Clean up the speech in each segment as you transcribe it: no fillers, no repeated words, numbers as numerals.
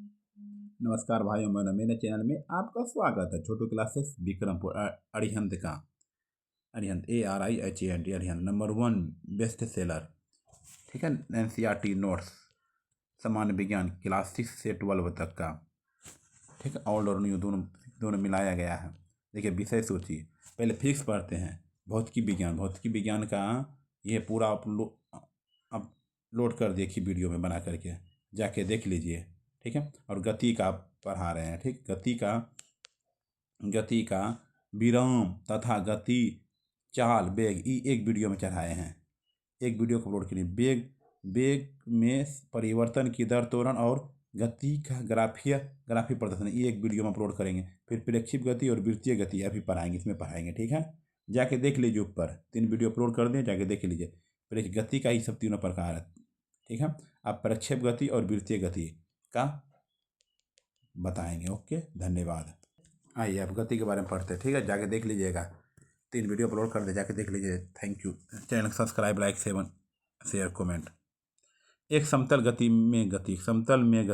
नमस्कार भाइयों, बहनों, मेरे चैनल में आपका स्वागत है। छोटू क्लासेस विक्रमपुर अरिहंत का Arihant ARIHANT Arihant number 1 best seller. ठीक है, NCERT नोट्स सामान्य विज्ञान क्लास 6 से 12 तक का। ठीक है, ओल्ड और न्यू दोनों दोनों मिलाया गया है। देखिए, विषय सोचिए। पहले फिक्स पढ़ते हैं। भौतिकी विज्ञान का ये पूरा अपलोड कर देखिए, वीडियो में बना करके जाके देख लीजिए। ठीक है, और गति का पढ़ा रहे हैं। ठीक, गति का विराम तथा गति चाल वेग एक वीडियो में चढ़ाए हैं। एक वीडियो को अपलोड किए। वेग में परिवर्तन की दर, त्वरण और गति का ग्राफी प्रदर्शन ये एक वीडियो में अपलोड करेंगे। फिर प्रेक्षित गति और वृत्तीय गति अभी पढ़ाएंगे, इसमें पढ़ाएंगे। ठीक है, जाके देख लीजिए। ऊपर 3 वीडियो अपलोड कर दिए, जाके देख लीजिए। गति का ही सब तीनों प्रकार है। ठीक है, अब प्रक्षेप गति और वृत्तीय गति का बताएंगे। ओके, धन्यवाद। आइए अब गति के बारे में पढ़ते हैं। ठीक है, जाके देख लीजिएगा। 3 वीडियो अपलोड कर दे, जाके देख लीजिए। Thank you. Channel subscribe, like, share, comment. एक समतल में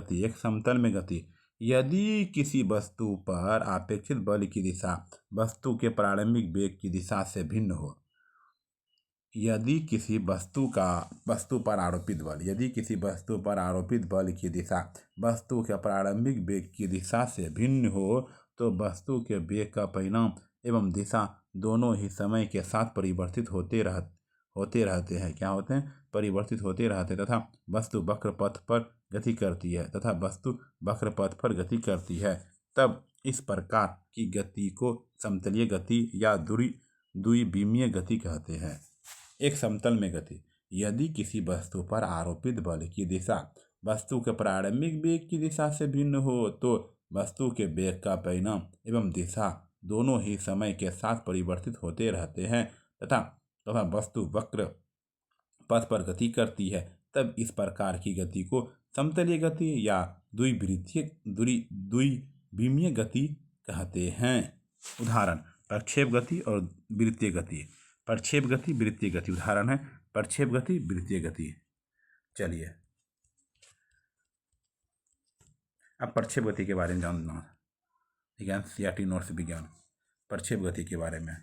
गति यदि किसी वस्तु पर अपेक्षित बल की दिशा वस्तु के प्रारंभिक वेग की दिशा से भिन्न हो। यदि किसी वस्तु पर आरोपित बल की दिशा वस्तु के प्रारंभिक वेग की दिशा से भिन्न हो तो वस्तु के वेग का परिणाम एवं दिशा दोनों ही समय के साथ परिवर्तित होते रहते हैं। क्या होते हैं? परिवर्तित होते रहते तथा वस्तु वक्र पथ पर गति करती है। तब इस प्रकार की गति को समतलीय गति या द्विविमीय गति कहते हैं। एक समतल में गति यदि किसी वस्तु पर आरोपित बल की दिशा वस्तु के प्रारंभिक वेग की दिशा से भिन्न हो तो वस्तु के वेग का परिणाम एवं दिशा दोनों ही समय के साथ परिवर्तित होते रहते हैं तथा वस्तु वक्र पथ पर गति करती है। तब इस प्रकार की गति को समतलीय गति या द्विविमीय गति कहते हैं। उदाहरण: प्रक्षेप गति और वृत्तीय गति। प्रक्षेप गति, वृत्तीय गति। उदाहरण है प्रक्षेप गति, वृत्तीय गति। चलिए अब प्रक्षेप गति के बारे में जानना है। NCERT नोट्स विज्ञान प्रक्षेप गति के बारे में।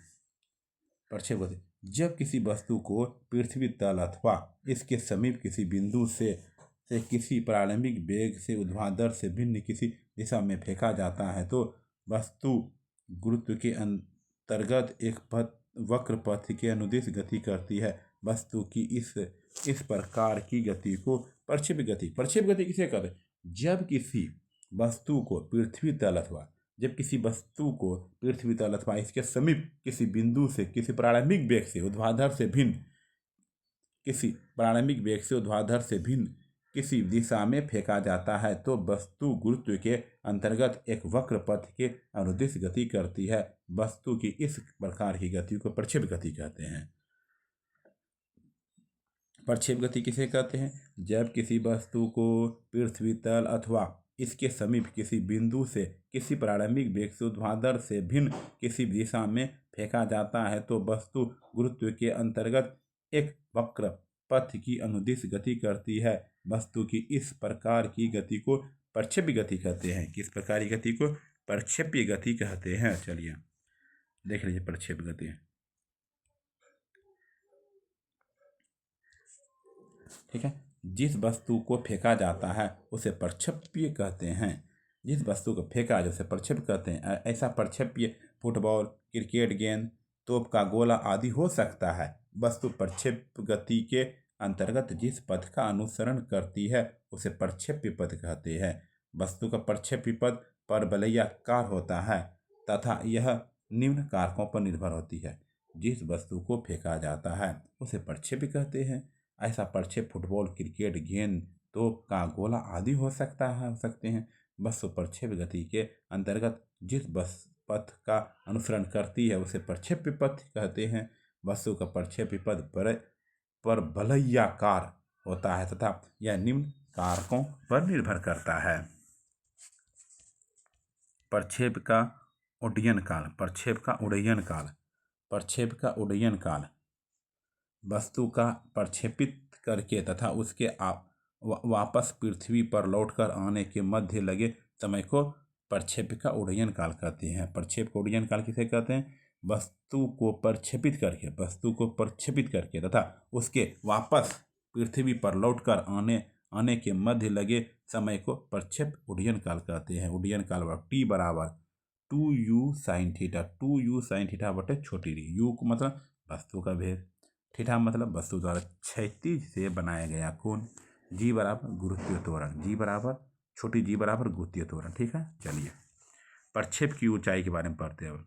प्रक्षेप गति जब किसी वस्तु को पृथ्वी तल अथवा इसके समीप किसी बिंदु से किसी प्रारंभिक वेग से ऊर्ध्वाधर से भिन्न किसी दिशा में फेंका जाता है तो वस्तु गुरुत्व के अंतर्गत एक वक्र पथ के अनुदिश गति करती है। वस्तु की इस प्रकार की गति को प्रक्षेप गति किसे कहते हैं? जब किसी वस्तु को पृथ्वी तल अथवा इसके समीप किसी बिंदु से किसी प्रारंभिक वेग से ऊर्ध्वाधर से भिन्न किसी दिशा में फेंका जाता है तो वस्तु गुरुत्व के अंतर्गत एक वक्र पथ के अनुदिश गति करती है। वस्तु की इस प्रकार की गति को प्रक्षेप गति कहते हैं। प्रक्षेप गति किसे कहते हैं? जब किसी वस्तु को पृथ्वी तल अथवा इसके समीप किसी बिंदु से किसी प्रारंभिक वेग से ऊर्ध्वाधर से भिन्न किसी दिशा में फेंका जाता है तो वस्तु गुरुत्व के अंतर्गत एक वक्र पथ की अनुदिश गति करती है। वस्तु की इस प्रकार की गति को प्रक्षेप्य गति कहते हैं। किस प्रकार की गति को? प्रक्षेप्य गति कहते हैं। चलिए देख लीजिए प्रक्षेप गति। ठीक है, जिस वस्तु को फेंका जाता है उसे प्रक्षेप्य कहते हैं। जिस वस्तु को फेंका जाए उसे प्रक्षेप्य कहते हैं। ऐसा प्रक्षेप्य फुटबॉल, क्रिकेट गेंद, तोप का गोला आदि हो सकता है। वस्तु प्रक्षेप गति के अंतर्गत जिस पथ का अनुसरण करती है उसे प्रक्षेप्य पथ कहते हैं। वस्तु का प्रक्षेप्य पथ परवलयाकार होता है तथा यह निम्न कारकों पर निर्भर होती है। जिस वस्तु को फेंका जाता है उसे प्रक्षेप्य कहते हैं। ऐसा प्रक्षेप फुटबॉल, क्रिकेट गेंद, तोप का गोला आदि हो सकते हैं। वस्तु प्रक्षेप गति के अंतर्गत जिस पथ का अनुसरण करती है उसे प्रक्षेप्य पथ कहते हैं। वस्तु का प्रक्षेप्य पथ परवलयाकार होता है तथा यह निम्न कारकों पर निर्भर करता है। प्रक्षेप का उड्डयन काल वस्तु का प्रक्षेपित करके तथा उसके वापस पृथ्वी पर लौटकर आने के मध्य लगे समय को प्रक्षेप्य का उड्डयन काल कहते हैं। प्रक्षेप का उड्डयन काल किसे कहते हैं? वस्तु को प्रक्षेपित करके तथा उसके वापस पृथ्वी पर लौटकर आने के मध्य लगे समय को प्रक्षेप उड्डयन काल कहते हैं। उड्डयन काल T बराबर 2u sin theta, 2u sin theta बटे छोटी डी। u को मतलब वस्तु का भेद, थीटा मतलब वस्तु द्वारा क्षैतिज से बनाया गया कोण, g बराबर गुरुत्वीय त्वरण, g बराबर छोटी g बराबर गुरुत्वीय त्वरण। ठीक है, चलिए प्रक्षेप की ऊंचाई के बारे में पढ़ते हैं।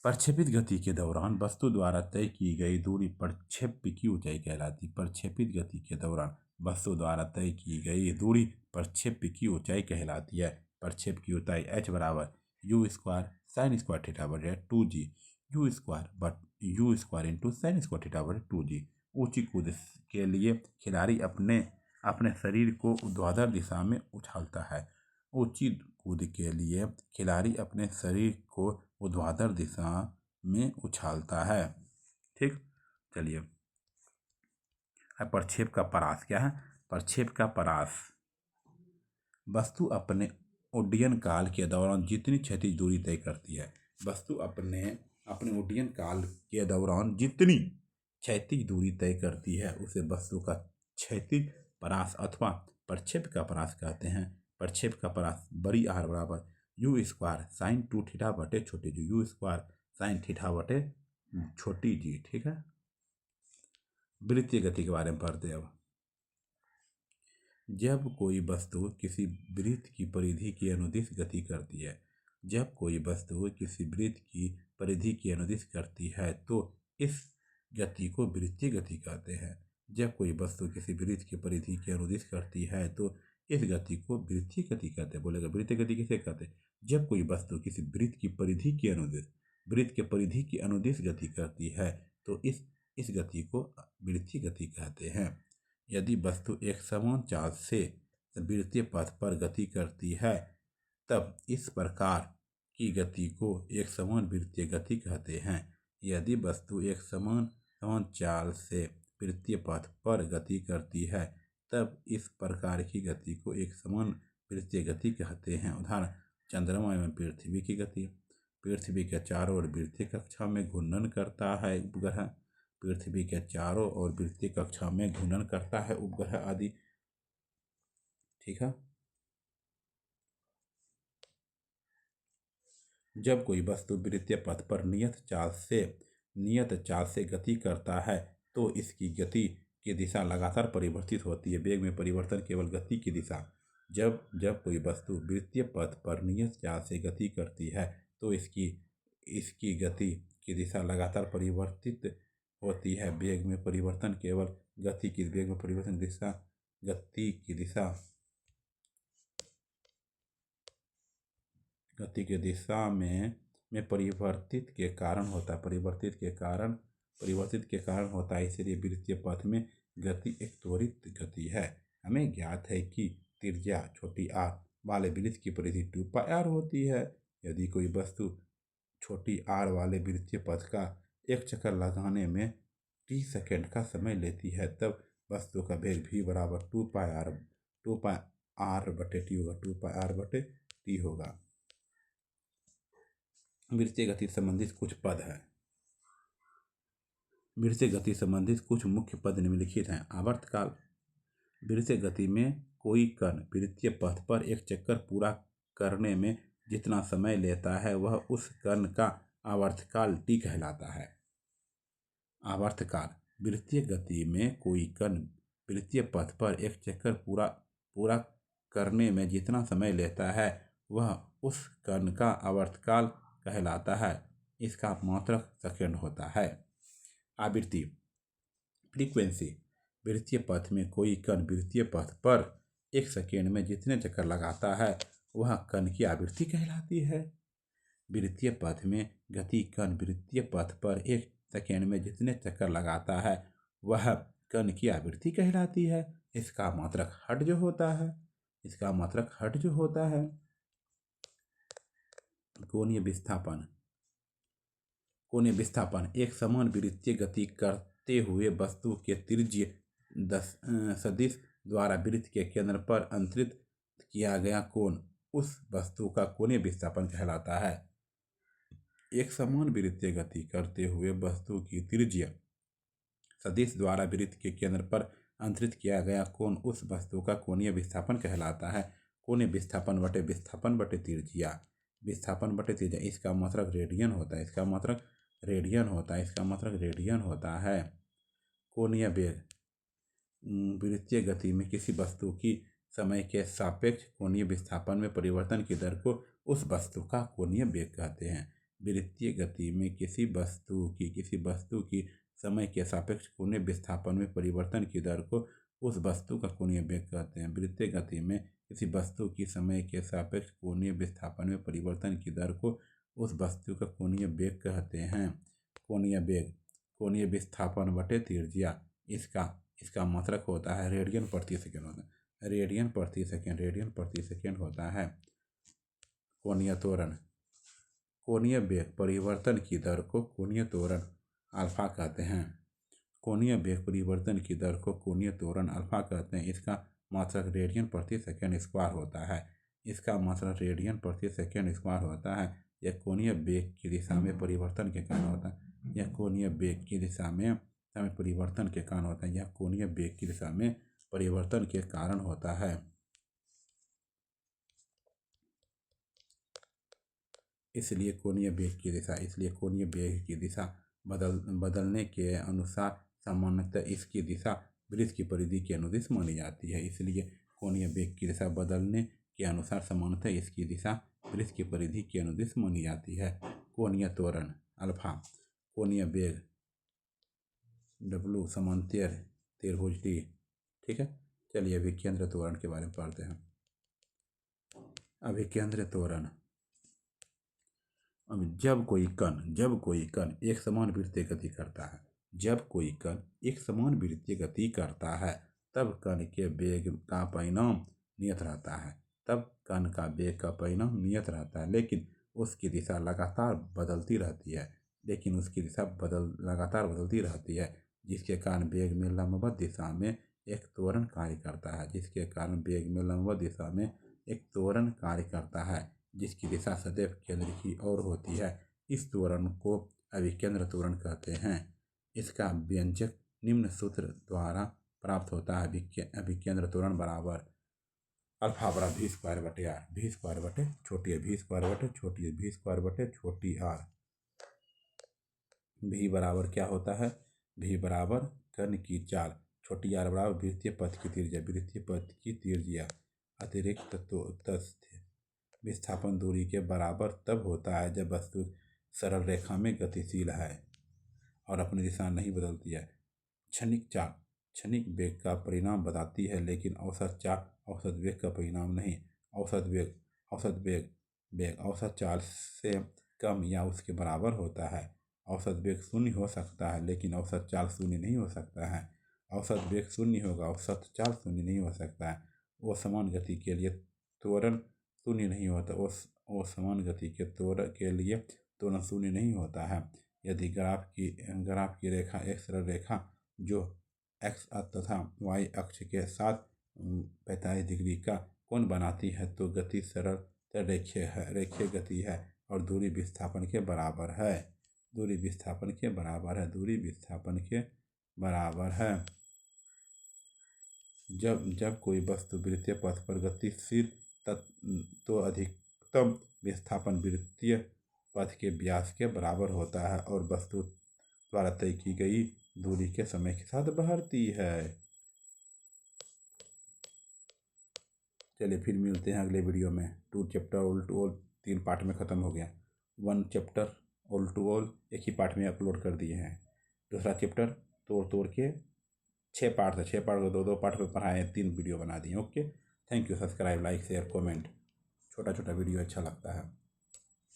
प्रक्षेपित गति के दौरान वस्तु द्वारा तय की गई दूरी प्रक्षेप्य की ऊंचाई कहलाती है। प्रक्षेपित गति के दौरान वस्तु द्वारा तय की गई दूरी प्रक्षेप्य की ऊंचाई कहलाती है। प्रक्षेप की ऊंचाई h बराबर u square sine square theta बटे 2g, u square into sine square theta बटे 2g। ऊंची कूद के लिए खिलाड़ी अपने शरीर को ऊर्ध्वाधर दिशा में उछालता है। ऊंची कूद के लिए खिलाड़ी अपने शरीर को ऊर्ध्वाधर दिशा में उछालता है। ठीक, चलिए अब प्रक्षेप का परास क्या है? प्रक्षेप का परास वस्तु अपने उड्डयन काल के दौरान जितनी क्षैतिज दूरी तय करती है, वस्तु अपने उड्डयन काल के दौरान जितनी क्षैतिज दूरी तय करती है उसे वस्तु का क्षैतिज परास अथवा प्रक्षेप का परास कहते हैं। प्रक्षेप का परास बड़ी आर बराबर u स्क्वायर साइन 2 थीटा बटे छोटी जी, u स्क्वायर साइन थीटा बटे छोटी जी। ठीक है, वृत्तीय गति के बारे में पढ़ते हैं। अब जब कोई वस्तु किसी वृत्त की परिधि की अनुदिश गति करती है, जब कोई वस्तु किसी वृत्त की परिधि की अनुदिश करती है तो इस गति को वृत्तीय गति कहते हैं। जब कोई वस्तु किसी वृत्त की परिधि की अनुदिश करती है तो इस गति को वृत्तीय गति कहते हैं। बोलेगा वृत्तीय गति किसे कहते हैं? जब कोई वस्तु किसी वृत्त की परिधि की अनुदिश गति करती है तो इस गति को वृत्तीय गति कहते हैं। यदि वस्तु एक समान चाल से वृत्तीय पथ पर गति करती है तब इस प्रकार की गति को एक समान वृत्तीय गति कहते हैं। यदि वस्तु एक समान चाल से वृत्तीय पथ पर गति करती है तब इस प्रकार की गति को एक समान वृत्तीय गति कहते हैं। उदाहरण, चंद्रमा एवं पृथ्वी की गति। पृथ्वी के चारों ओर वृत्तीय कक्षा में घूर्णन करता है उपग्रह, पृथ्वी के चारों ओर वृत्तीय कक्षा में घूर्णन करता है उपग्रह आदि। ठीक है, जब कोई वस्तु वृत्तीय पथ पर नियत चाल से गति करता है तो इसकी गति की दिशा लगातार परिवर्तित होती है। वेग में परिवर्तन केवल गति की दिशा। जब कोई वस्तु वृत्तीय पथ पर नियत चाल से गति करती है तो इसकी गति की दिशा लगातार परिवर्तित होती है। वेग में परिवर्तन केवल गति की दिशा में परिवर्तित के कारण होता है। इसलिए वृत्तीय पथ में गति एक त्वरित गति है। हमें ज्ञात है कि त्रिज्या छोटी r वाले वृत्त की परिधि 2πr होती है। यदि कोई वस्तु छोटी r वाले वृत्तीय पथ का एक चक्कर लगाने में t सेकेंड का समय लेती है तब वस्तु का वेग v बराबर 2πr बटे t होगा, 2πr बटे t होगा। वृत्तीय गति संबंधित कुछ पद है। वृत्तीय गति संबंधित कुछ मुख्य पद निम्नलिखित हैं। आवर्तकाल, वृत्तीय गति में कोई कण वृत्तीय पथ पर एक चक्कर पूरा करने में जितना समय लेता है वह उस कण का आवर्तकाल t कहलाता है। आवर्तकाल, वृत्तीय गति में कोई कण वृत्तीय पथ पर एक चक्कर पूरा करने में जितना समय लेता है वह उस कण का आवर्तकाल कहलाता है। इसका मात्रक सेकंड होता है। आवृत्ति, फ्रीक्वेंसी, वृत्तीय पथ में कोई कण वृत्तीय पथ पर एक सेकेंड में जितने चक्कर लगाता है वह कण की आवृत्ति कहलाती है। वृत्तीय पथ में गति कण वृत्तीय पथ पर एक सेकेंड में जितने चक्कर लगाता है वह कण की आवृत्ति कहलाती है। इसका मात्रक हर्ट्ज होता है। कोणीय विस्थापन, एक समान वृत्तीय गति करते हुए वस्तु के त्रिज्य सदिश द्वारा वृत्त के केंद्र पर अंतरित किया गया कोण उस वस्तु का कोणीय विस्थापन कहलाता है। एक समान वृत्तीय गति करते हुए वस्तु की त्रिज्या सदिश द्वारा वृत्त के केंद्र पर अंतरित किया गया कोण उस वस्तु का कोणीय विस्थापन कहलाता है। कोणीय विस्थापन बटे त्रिज्या, विस्थापन बटे त्रिज्या, इसका मतलब रेडियन होता है, इसका मतलब रेडियन होता है। कोणीय वेग, वृत्तीय गति में किसी वस्तु की समय के सापेक्ष कोणीय विस्थापन में परिवर्तन की दर को उस वस्तु का कोणीय वेग कहते हैं। वृत्तीय गति में किसी वस्तु की समय के सापेक्ष कोणीय विस्थापन में परिवर्तन की दर को उस वस्तु का कोणीय वेग कहते हैं। वृत्तीय गति में किसी वस्तु की समय के सापेक्ष कोणीय विस्थापन में परिवर्तन की दर को उस वस्तु का कोणीय वेग कहते हैं। कोणीय वेग, कोणीय विस्थापन बटे त्रिज्या, इसका मात्रक होता है रेडियन प्रति सेकेंड होता है, रेडियन प्रति सेकेंड होता है। कोणीय त्वरण, कोणीय वेग परिवर्तन की दर को कोणीय त्वरण अल्फा कहते हैं। कोणीय वेग परिवर्तन की दर को कोणीय त्वरण अल्फा कहते हैं। इसका मात्रक रेडियन प्रति सेकेंड स्क्वायर होता है, इसका मात्रक रेडियन प्रति सेकेंड स्क्वायर होता है। यह कोणीय वेग की दिशा में परिवर्तन के कारण होता है, यह कोणीय वेग की दिशा में परिवर्तन के कारण होता है, यह कोणीय वेग की दिशा में परिवर्तन के कारण होता है। इसलिए कोणीय वेग की दिशा बदलने के अनुसार सामान्यतः इसकी दिशा वृत्त की परिधि के अनुदिश मानी जाती है। इसलिए कोणीय वेग की दिशा बदलने के अनुसार सामान्यतः इसकी दिशा वृत्त की परिधि के अनुदिश मानी जाती है। कोणीय त्वरण अल्फा, कोणीय वेग W समांतर त्रिभुज D। ठीक है, चलिए अभिकेंद्र त्वरण के बारे में पढ़ते हैं। अभिकेंद्र त्वरण, जब कोई कण एक समान वृत्तीय गति करता है, तब कण के वेग का परिणाम नियत रहता है, लेकिन उसकी दिशा लगातार बदलती रहती है, जिसके कारण वेग में लंबवत दिशा में एक त्वरण कार्य करता है, जिसकी दिशा सदैव केंद्र की ओर होती है। इस त्वरण को अभिकेंद्र त्वरण कहते हैं। इसका व्यंजक निम्न सूत्र द्वारा प्राप्त होता है। अभिकेंद्र त्वरण बराबर अल्फा बराबर V स्क्वायर बटे R, V स्क्वायर बटे छोटी r। V बराबर क्या होता है? V बराबर कण की चाल, छोटी r बराबर वृत्तीय पथ की त्रिज्या अतिरिक्त तटस्थ विस्थापन दूरी के बराबर तब होता है जब वस्तु सरल रेखा में गतिशील है और अपनी दिशा नहीं बदलती है। क्षणिक चाल क्षणिक वेग का परिणाम बताती है, लेकिन औसत चाल औसत वेग का परिणाम नहीं। औसत चाल से कम या उसके बराबर होता है। औसत वेग शून्य हो सकता है, लेकिन औसत चाल शून्य नहीं हो सकता है। औसत वेग शून्य होगा, औसत चाल शून्य नहीं हो सकता है। वो समान गति के लिए त्वरण शून्य नहीं होता। वो समान गति के लिए त्वरण शून्य नहीं होता है। यदि ग्राफ की रेखा एक सरल रेखा जो x तथा y अक्ष के साथ 45 डिग्री का कोण बनाती है, तो गति सरल रेखीय गति है और दूरी विस्थापन के बराबर है। जब कोई वस्तु वृत्तीय पथ पर गतिशील तो अधिकतम विस्थापन वृत्तीय पथ के व्यास के बराबर होता है और वस्तु द्वारा तय की गई दूरी के समय के साथ बढ़ती है। चलिए फिर मिलते हैं अगले वीडियो में। 2 chapter all to all 3 part में ख़त्म हो गया। 1 चैप्टर ऑल टू ऑल एक ही पार्ट में अपलोड कर दिए हैं। दूसरा चैप्टर तोड़ के 6 पार्ट था, 6 पार्ट को 2 पार्ट में पढ़ाए, 3 वीडियो बना दिए। Okay, thank you. Subscribe, like, share, comment. छोटा वीडियो अच्छा लगता है।